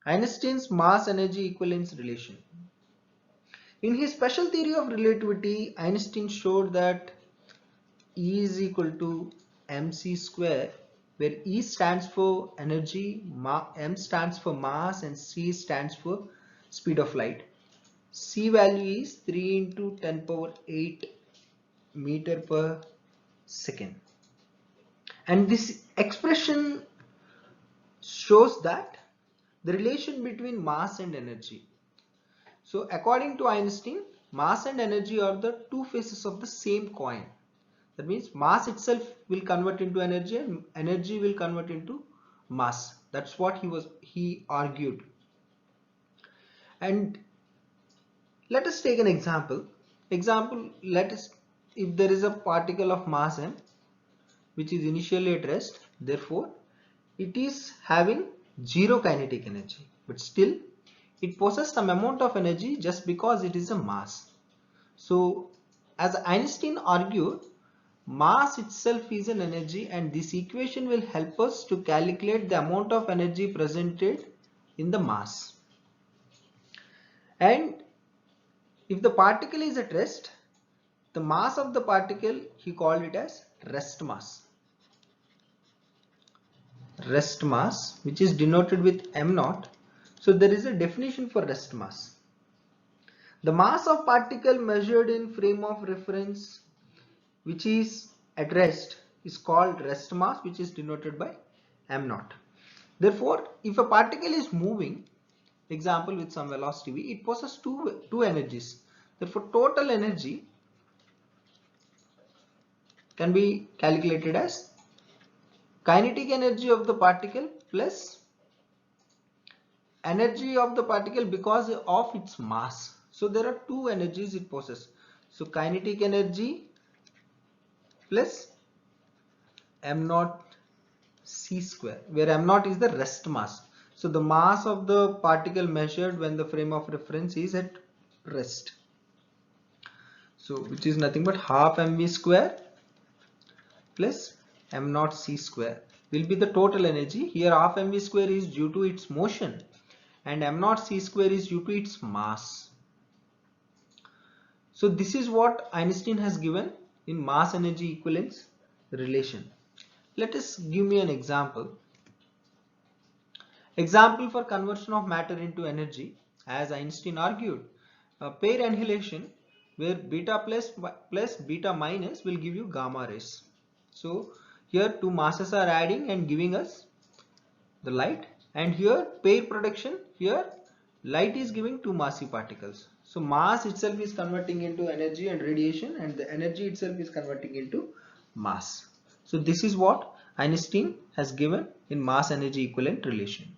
Einstein's mass-energy equivalence relation. In his special theory of relativity, Einstein showed that E is equal to mc square, where E stands for energy, m stands for mass, and c stands for speed of light. C value is 3 into 10 power 8 meter per second. And this expression shows that the relation between mass and energy. So according to Einstein, mass and energy are the two faces of the same coin. That means mass itself will convert into energy and energy will convert into mass. That's what he argued. And let us take an example. Let us, if there is a particle of mass m which is initially at rest, therefore it is having zero kinetic energy, but still it possesses some amount of energy just because it is a mass. So as Einstein argued, mass itself is an energy, and this equation will help us to calculate the amount of energy presented in the mass. And if the particle is at rest, the mass of the particle, he called it as rest mass. Rest mass, which is denoted with m naught. So there is a definition for rest mass. The mass of particle measured in frame of reference which is at rest is called rest mass, which is denoted by m naught. Therefore, if a particle is moving, example with some velocity v, it possesses two energies. Therefore, total energy can be calculated as kinetic energy of the particle plus energy of the particle because of its mass. So there are two energies it possesses. So kinetic energy plus m naught c square, where m naught is the rest mass. So the mass of the particle measured when the frame of reference is at rest. So which is nothing but half mv square plus m naught c square will be the total energy. Here half mv square is due to its motion and m naught c square is due to its mass. So this is what Einstein has given in mass energy equivalence relation. Let us give me an example. Example for conversion of matter into energy, as Einstein argued, a pair annihilation where beta plus beta minus will give you gamma rays. So here two masses are adding and giving us the light, and here pair production, here light is giving two massive particles. So mass itself is converting into energy and radiation, and the energy itself is converting into mass. So this is what Einstein has given in mass energy equivalent relation.